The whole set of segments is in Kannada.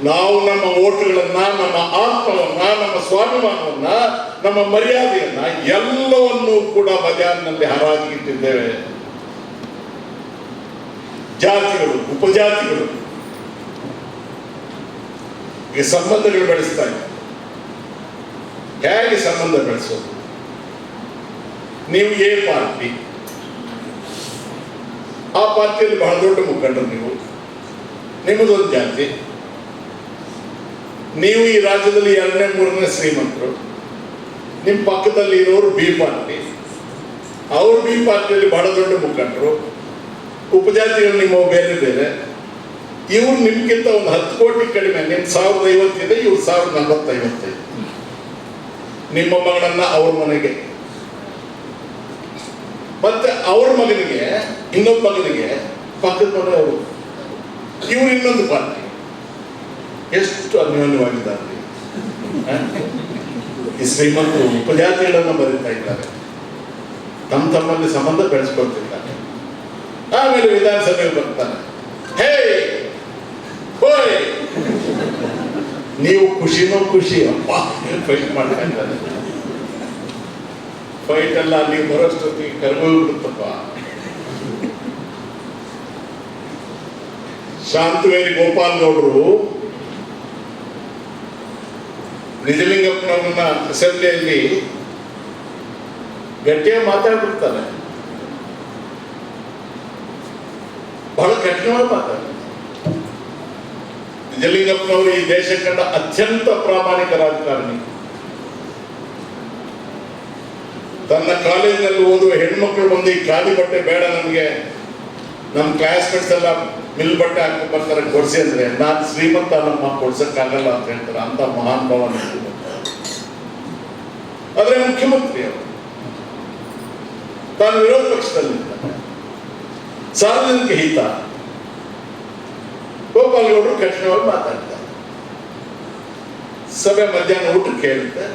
ನಾವು ನಮ್ಮ ಓಟುಗಳನ್ನ, ನಮ್ಮ ಆತ್ಮವನ್ನ, ನಮ್ಮ ಸ್ವಾಭಿಮಾನವನ್ನ, ನಮ್ಮ ಮರ್ಯಾದೆಯನ್ನ ಎಲ್ಲವನ್ನೂ ಕೂಡ ಬಜಾರ್ನಲ್ಲಿ ಹರಾಜಿಗಿಟ್ಟಿದ್ದೇವೆ. ಜಾತಿಗಳು, ಉಪಜಾತಿಗಳು ಈ ಸಂಬಂಧಗಳು ಬೆಳೆಸ್ತಾ ಇದ್ದಾರೆ. ಹೇಗೆ ಸಂಬಂಧ ಬೆಳೆಸೋದು? ನೀವು ಎ ಪಾರ್ಟಿ, ಆ ಪಾರ್ಟಿಯಲ್ಲಿ ಬಹಳ ದೊಡ್ಡ ಮುಖಂಡರು, ನಿಮ್ಮದೊಂದು ಜಾತಿ, ನೀವು ಈ ರಾಜ್ಯದಲ್ಲಿ 2ನೇ 3ನೇ ಶ್ರೀಮಂತರು, ನಿಮ್ಮ ಪಕ್ಕದಲ್ಲಿ ಇರೋರು ಬಿ ಪಾರ್ಟಿ, ಅವರು ಬಿ ಪಾರ್ಟಿಯಲ್ಲಿ ಬಹಳ ದೊಡ್ಡ ಮುಖಂಡರು, ಉಪಜಾತಿಗಳು ನಿಮ್ಮ ಬೇರೆ ಬೇರೆ. ಇವ್ರು ನಿಮ್ಗಿಂತ ಒಂದು 10 ಕೋಟಿ ಕಡಿಮೆ, ನಿಮ್ 1050 ಇದೆ, ಇವ್ರು 1045. ನಿಮ್ಮ ಮಗಳನ್ನ ಅವ್ರ ಮನೆಗೆ, ಮತ್ತೆ ಅವ್ರ ಮಗನಿಗೆ, ಇನ್ನೊಬ್ಬ ಮಗನಿಗೆ ಪಕ್ಕದ ಮನೆಯವರು, ಇವ್ರು ಇನ್ನೊಂದು ಪಾರ್ಟಿ. ಎಷ್ಟು ಅನ್ಯೋನ್ಯವಾಗಿದ್ದಾರೆ ಈ ಶ್ರೀಮಂತರು. ಉಪಜಾತಿಗಳನ್ನು ಬರೀತಾ ಇದ್ದಾರೆ, ತಮ್ಮಲ್ಲಿ ಸಂಬಂಧ ಬೆಳೆಸ್ಕೊಳ್ತಿದ್ದಾರೆ. ಆಮೇಲೆ ವಿಧಾನಸಭೆಗೆ ಬರ್ತಾನೆ, ಹೇ ಹೋಯ್, ನೀವು ಖುಷಿನೋ ಖುಷಿ, ಅಪ್ಪ ಫೈಟ್ ಮಾಡ್ತಾ ಇದ್ದಾರೆ. ಫೈಟ್ ಎಲ್ಲ ನೀವು ಬರೋಷ್ಟೊತ್ತಿಗೆ ಕರ್ಗೋಗ್ಬಿಡುತ್ತಪ್ಪ. ಶಾಂತವೇರಿ ಗೋಪಾಲ್ ಗೌಡರು ನಿಜಲಿಂಗಪ್ಪನವ್ರನ್ನ ಅಸೆಂಬ್ಲಿಯಲ್ಲಿ ಗಟ್ಟಿಯಾಗಿ ಮಾತಾಡ್ಬಿಡ್ತಾರೆ, ಬಹಳ ಕಠಿಣವಾಗಿ ಮಾತಾಡ್ತಾರೆ. ನಿಜಲಿಂಗಪ್ಪನವರು ಈ ದೇಶ ಕಂಡ ಅತ್ಯಂತ ಪ್ರಾಮಾಣಿಕ ರಾಜಕಾರಣಿ. ತನ್ನ ಕಾಲೇಜಿನಲ್ಲಿ ಓದುವ ಹೆಣ್ಮಕ್ಳು ಬಂದು ಈ ಖಾಲಿ ಬಟ್ಟೆ ಬೇಡ, ನಮಗೆ ನಮ್ಮ ಕ್ಲಾಸ್ಮೇಟ್ಸ್ ಎಲ್ಲ ಮಿಲ್ ಬಟ್ಟೆ ಹಾಕಿ ಬರ್ತಾರೆ, ಕೊಡ್ಸಿ ಅಂದ್ರೆ, ನಾನು ಶ್ರೀಮಂತ ನಮ್ಮ ಕೊಡ್ಸಕ್ಕಾಗಲ್ಲ ಅಂತ ಹೇಳ್ತಾರೆ. ಅಂತ ಮಹಾನ್ ಭಾವ. ಆದ್ರೆ ಮುಖ್ಯಮಂತ್ರಿ ಅವರು ತಾನು ವಿರೋಧ ಪಕ್ಷದಲ್ಲಿ ಸಾರ್ವಜನಿಕ ಹಿತ. ಗೋಪಾಲ್ ಗೌಡರು ಕಠಿಣವಾಗಿ ಮಾತಾಡ್ತಾರೆ. ಸಭೆ ಮಧ್ಯಾಹ್ನ ಊಟಕ್ಕೆ ಹೇಳುತ್ತೆ.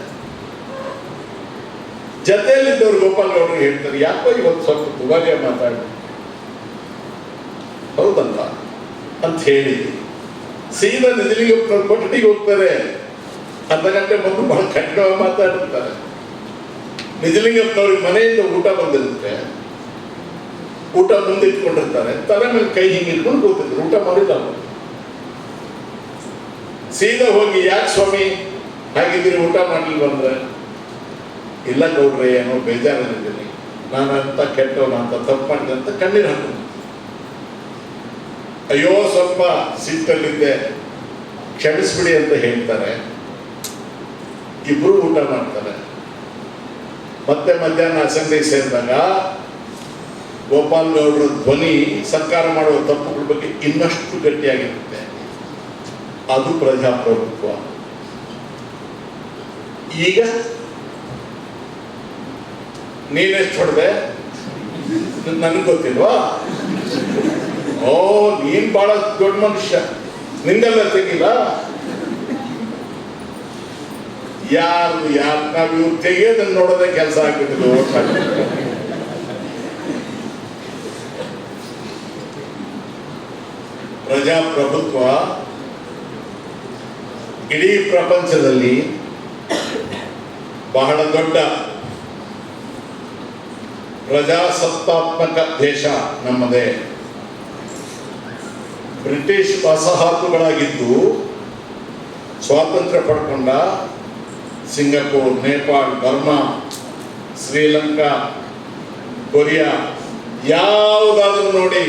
ಜೊತೆಯಲ್ಲಿದ್ದವರು ಗೋಪಾಲ್ ಗೌಡರಿಗೆ ಹೇಳ್ತಾರೆ, ಯಾಕೋ ಇವತ್ತು ಸ್ವಲ್ಪ ದುಬಾರಿಯಾಗಿ ಮಾತಾಡಿ, ಹೌದಲ್ಲ ಅಂತ ಹೇಳಿ ಸೀದಾ ನಿಜಲಿಂಗಪ್ಪನವ್ರ ಕೊಠಡಿಗೆ ಹೋಗ್ತಾರೆ. ಅರ್ಧ ಗಂಟೆ ಮೊದಲು ಬಹಳ ಕಠಿಣವಾಗಿ ಮಾತಾಡಿರ್ತಾರೆ. ನಿಜಲಿಂಗಪ್ಪನವ್ರಿಗೆ ಮನೆಯಿಂದ ಊಟ ಬಂದಿರುತ್ತೆ, ಊಟ ಮುಂದೆ ಇಟ್ಕೊಂಡಿರ್ತಾರೆ, ತಲೆ ಮೇಲೆ ಕೈ ಹಿಂಗೆ ಇಟ್ಕೊಂಡು ಕೂತಿದ್ರು, ಊಟ ಮಾಡಿಲ್ಲ ಅವರು. ಸೀದಾ ಹೋಗಿ, ಯಾಕೆ ಸ್ವಾಮಿ ಹಾಗಿದ್ದೀರಿ, ಊಟ ಮಾಡ್ಲಿಲ್ಲ ಅಂದ್ರೆ, ಇಲ್ಲ ಗೌಡ್ರೆ, ಏನೋ ಬೇಜಾರಲ್ಲಿದ್ದೀನಿ, ನಾನು ಅಂತ ಕೆಟ್ಟವನ ಅಂತ ತಪ್ಪು ಮಾಡಿದೆ ಅಂತ ಕಣ್ಣೀರು ಹಾಕಿದ್ರು. ಅಯ್ಯೋ ಸ್ವಲ್ಪ ಸಿಟ್ಟಲ್ಲಿದ್ದೆ, ಕ್ಷಮಿಸ್ಬಿಡಿ ಅಂತ ಹೇಳ್ತಾರೆ. ಇಬ್ರು ಊಟ ಮಾಡ್ತಾರೆ. ಮತ್ತೆ ಮಧ್ಯಾಹ್ನ ಅಸೆಂಬ್ಲಿ ಸೇರಿದಾಗ ಗೋಪಾಲ್ ಗೌಡರ ಧ್ವನಿ ಸರ್ಕಾರ ಮಾಡುವ ತಪ್ಪುಗಳ ಬಗ್ಗೆ ಇನ್ನಷ್ಟು ಗಟ್ಟಿಯಾಗಿರುತ್ತೆ. ಅದು ಪ್ರಜಾಪ್ರಭುತ್ವ. ಈಗ ನೀನೆಷ್ಟು ಹೊಡೆದೆ ನನಗೆ ಗೊತ್ತಿಲ್ವಾ? ಓ, ನೀನ್ ಬಹಳ ದೊಡ್ಡ ಮನುಷ್ಯ, ನಿಂದೆಲ್ಲ ತೆಗಿಲ್ಲ. ಯಾರು ನಾವು ಇವ್ರು ತೆಗಿಯೋದನ್ನ ನೋಡೋದೇ ಕೆಲಸ ಆಗ್ಬಿಟ್ಟಿದೆ. ಪ್ರಜಾಪ್ರಭುತ್ವ ಇಡೀ ಪ್ರಪಂಚದಲ್ಲಿ ಬಹಳ ದೊಡ್ಡ ಪ್ರಜಾಸತ್ತಾತ್ಮಕ ದೇಶ ನಮ್ಮದೇ. ಬ್ರಿಟಿಷ್ ವಸಾಹತುಗಳಾಗಿದ್ದು ಸ್ವಾತಂತ್ರ್ಯ ಪಡ್ಕೊಂಡ Singapore, Nepal, Burma, Sri Lanka, Korea, ಯಾವುದಾದ್ರೂ ನೋಡಿ,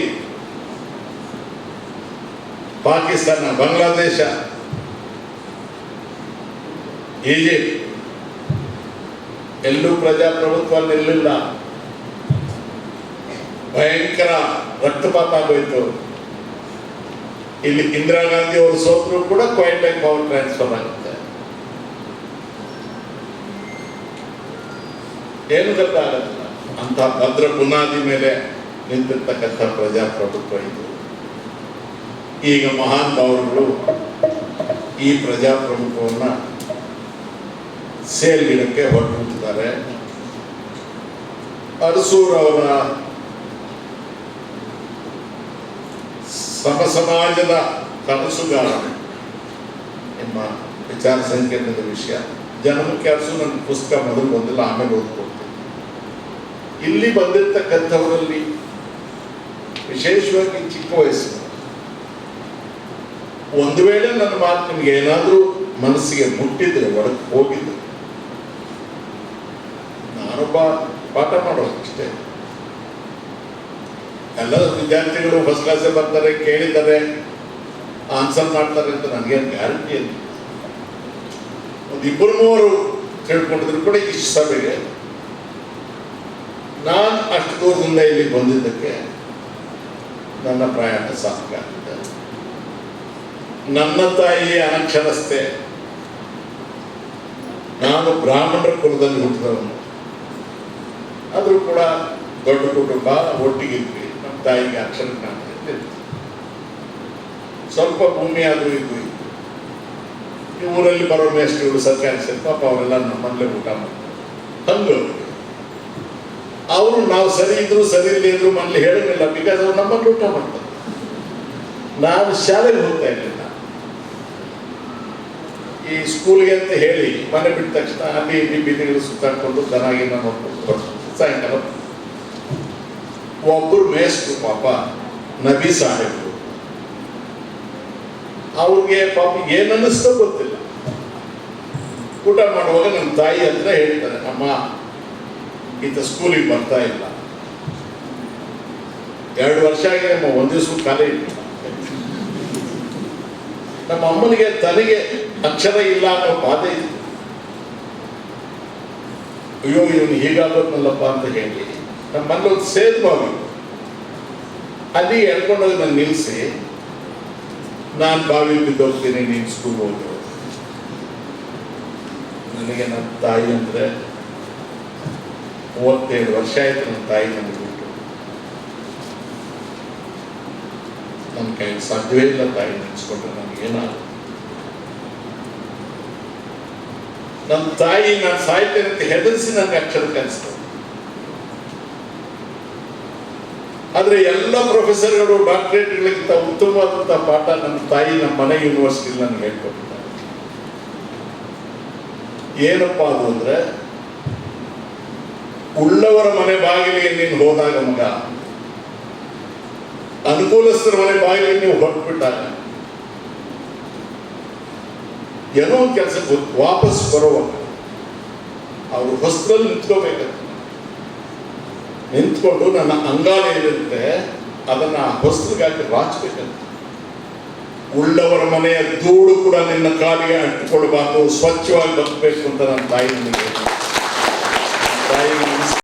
ಪಾಕಿಸ್ತಾನ, ಬಾಂಗ್ಲಾದೇಶ, ಈಜಿಪ್ಟ್, ಎಲ್ಲೂ ಪ್ರಜಾಪ್ರಭುತ್ವ ನಿಲ್ಲಿಲ್ಲ. ಭಯಂಕರ ರಕ್ತಪಾತ ಆಗೋಯ್ತು. ಇಲ್ಲಿ ಇಂದಿರಾ ಗಾಂಧಿ ಅವರು ಸೋತರು ಕೂಡ ಕ್ವೈಟ್ ಆಗಿ ಪವರ್ ಟ್ರಾನ್ಸ್ಫರ್ ಆಗುತ್ತೆ. ಏನು ಗೊತ್ತಾಗಲ್ಲ. ಅಂತ ಭದ್ರ ಬುನಾದಿ ಮೇಲೆ ನಿಂತಿರ್ತಕ್ಕಂಥ ಪ್ರಜಾಪ್ರಭುತ್ವ ಇದು. ಈಗ ಮಹಾನ್ ಭಾವರುಗಳು ಈ ಪ್ರಜಾಪ್ರಭುತ್ವವನ್ನ ಸೇಲ್ಗಿಡಕ್ಕೆ ಹೊರಟಿದ್ದಾರೆ. ಅರಸೂರ್ ಅವರ ಸಮಾಜದ ಕನಸುಗಾರ ನಿಮ್ಮ ವಿಚಾರ ಸಂಕಿರಣದ ವಿಷಯ. ಜನಮುಖಿ ಅರಸು ನನ್ನ ಪುಸ್ತಕ ಮೊದಲು ಬಂದಿಲ್ಲ, ಆಮೇಲೆ ಓದ್ಕೊಡ್ತೀನಿ. ಇಲ್ಲಿ ಬಂದಿರ್ತಕ್ಕಂಥವರಲ್ಲಿ ವಿಶೇಷವಾಗಿ ಚಿಕ್ಕ ವಯಸ್ಸು, ಒಂದು ವೇಳೆ ನನ್ನ ಮಾತು ನಿಮ್ಗೆ ಏನಾದರೂ ಮನಸ್ಸಿಗೆ ಮುಟ್ಟಿದ್ರೆ, ಒಳಗೆ ಹೋಗಿದ್ರೆ, ನಾನೊಬ್ಬ ಪಾಠ ಮಾಡೋದು ಅಷ್ಟೇ. ಎಲ್ಲ ವಿದ್ಯಾರ್ಥಿಗಳು ಫಸ್ಟ್ ಕ್ಲಾಸೇ ಬರ್ತಾರೆ, ಕೇಳಿದ್ದಾರೆ, ಆನ್ಸರ್ ಮಾಡ್ತಾರೆ ಅಂತ ನನಗೇನು ಗ್ಯಾರಂಟಿ ಇಲ್ಲ. ಒಂದು ಇಬ್ಬರು ಮೂವರು ತಿಳ್ಕೊಂಡಿದ್ರು ಕೂಡ ಇಷ್ಟು ಸಭೆಗೆ ನಾನು ಅಷ್ಟು ದೂರದಿಂದ ಇಲ್ಲಿ ಬಂದಿದ್ದಕ್ಕೆ ನನ್ನ ಪ್ರಯಾಣ ಸಾಕಾಗಿದೆ. ನನ್ನ ತಾಯಿ ಅನಕ್ಷರಸ್ಥೆ, ನಾನು ಬ್ರಾಹ್ಮಣರ ಕುಲದಲ್ಲಿ ಹುಟ್ಟಿದವನು. ಆದರೂ ಕೂಡ ದೊಡ್ಡ ಕುಟುಂಬ, ಒಟ್ಟಿಗಿದ್ವಿ. ನಮ್ಮ ತಾಯಿಗೆ ಅಕ್ಷರ ಜ್ಞಾನ ಇರ್ತಿತ್ತು. ಸ್ವಲ್ಪ ಭೂಮಿ ಆದರೂ ಇದು ಇತ್ತು. ಈ ಊರಲ್ಲಿ ಬರೋ ಮೇಷ್ಟ್ರುಗಳು, ಸರ್ಕಾರಿ ಸರ್, ಪಾಪ ಅವರೆಲ್ಲ ನಮ್ಮಲ್ಲೇ ಊಟ ಮಾಡ್ತಾರೆ. ಹಂಗೆ ಅವರು ನಾವು ಸರಿ ಇದ್ರು ಸರಿ ಇಲ್ಲದಿದ್ರು ಮನೇಲಿ ಹೇಳೋದಿಲ್ಲ, ಬಿಕಾಸ್ ಅವ್ರು ನಮ್ಮಲ್ಲಿ ಊಟ ಮಾಡ್ತಾರೆ. ನಾನು ಶಾಲೆಗೆ ಹೋಗ್ತಾ ಇರಲಿಲ್ಲ. ಈ ಸ್ಕೂಲ್ಗೆ ಅಂತ ಹೇಳಿ ಮನೆ ಬಿಟ್ಟ ತಕ್ಷಣ ಅಲ್ಲಿ ಇಲ್ಲಿ ಬೀದಿಗಳು ಸುತ್ತಾಡ್ಕೊಂಡು ದನಾಗಿ ನಾನು ನೋಡ್ಕೊಂಡು ಬರ್ತೀನಿ. ಸಾಯಂಕಾಲ ಒಬ್ಬರು ಮೇಷ್ಟ್ರು, ಪಾಪ ನಬಿ ಸಾಹೇಬ್ರು, ಅವ್ರಿಗೆ ಪಾಪ ಏನನ್ನಿಸ್ತೋ ಗೊತ್ತಿಲ್ಲ. ಊಟ ಮಾಡುವಾಗ ನನ್ನ ತಾಯಿ ಹತ್ರ ಹೇಳ್ತಾರೆ, ಅಮ್ಮ ಈತ ಸ್ಕೂಲಿಗೆ ಬರ್ತಾ ಇಲ್ಲ, 2 ವರ್ಷ ಆಗಿ ನಮ್ಮ ಒಂದು ದಿವಸ ಕಾಲೇ ಇಲ್ಲ. ನಮ್ಮ ಅಮ್ಮನಿಗೆ ತನಗೆ ಅಕ್ಷರ ಇಲ್ಲ ಅನ್ನೋ ಬಾಧೆ ಇತ್ತು. ಅಯ್ಯೋ ಇವನು ಹೀಗಾಗೋದ್ನಲ್ಲಪ್ಪ ಅಂತ ಹೇಳಿ ನಮ್ಮ ಮನೇಲಿ ಒಂದು ಸೇದ್ ಬಾವಿ, ಅಲ್ಲಿ ಎಳ್ಕೊಂಡೋಗಿ ನಾನು ನಿಲ್ಲಿಸಿ, ನಾನು ಬಾವಿಲಿ ಬಿದ್ದೋಗ್ತೀನಿ, ನೀನು ಸ್ಕೂಲ್ ಹೋಗಿ. ನನಗೆ ನನ್ನ ತಾಯಿ ಅಂದರೆ 37 ವರ್ಷ ಆಯ್ತು ನನ್ನ ತಾಯಿ ನನಗೆ ಬಿಟ್ಟು. ನನ್ನ ಕೈಗೆ ಸಾಧ್ಯವೇ ಇಲ್ಲ ತಾಯಿ ನೆನೆಸ್ಕೊಂಡ್ರೆ ನನಗೇನಾದ್ರು. ನನ್ನ ತಾಯಿ ನಾನು ಸಾಯ್ತೇನೆ ಅಂತ ಹೆದರಿಸಿ ನನಗೆ ಅಕ್ಷರ ಕಲಿಸ್ತದೆ. ಆದರೆ ಎಲ್ಲ ಪ್ರೊಫೆಸರ್ಗಳು ಡಾಕ್ಟರೇಟ್ಗಳಿಗಿಂತ ಉತ್ತಮವಾದಂಥ ಪಾಠ ನನ್ನ ತಾಯಿ ನಮ್ಮ ಮನೆ ಯೂನಿವರ್ಸಿಟಿಲಿ ನನಗೆ ಹೇಳ್ಕೊಟ್ಟಿದ್ದಾರೆ. ಏನಪ್ಪಾ ಅದು ಅಂದರೆ, ಉಳ್ಳವರ ಮನೆ ಬಾಗಿಲಿಗೆ ನೀನು ಹೋದಾಗ ಮಗ, ಅನುಕೂಲಸ್ಥರ ಮನೆ ಬಾಗಿಲಿಗೆ ನೀವು ಹೊರಟ್ಬಿಟ್ಟಾಗ, ಏನೋ ಒಂದು ಕೆಲಸಕ್ಕೆ ವಾಪಸ್ ಬರುವಾಗ ಅವರು ಹೊಸದಲ್ಲಿ ನಿಂತ್ಕೋಬೇಕಂತ. ನಿಂತ್ಕೊಂಡು ನನ್ನ ಅಂಗಾಲ ಏನಿರುತ್ತೆ ಅದನ್ನ ಹೊಸಲಿಗಾಗಿ ರಾಚಬೇಕಂತ. ಉಳ್ಳವರ ಮನೆಯ ಧೂಳು ಕೂಡ ನಿನ್ನ ಕಾಲಿಗೆ ಅಂಟಿಕೊಳ್ಬಾರ್ದು, ಸ್ವಚ್ಛವಾಗಿ ಬದುಕಬೇಕು ಅಂತ ನನ್ನ ತಾಯಿ ನನಗೆ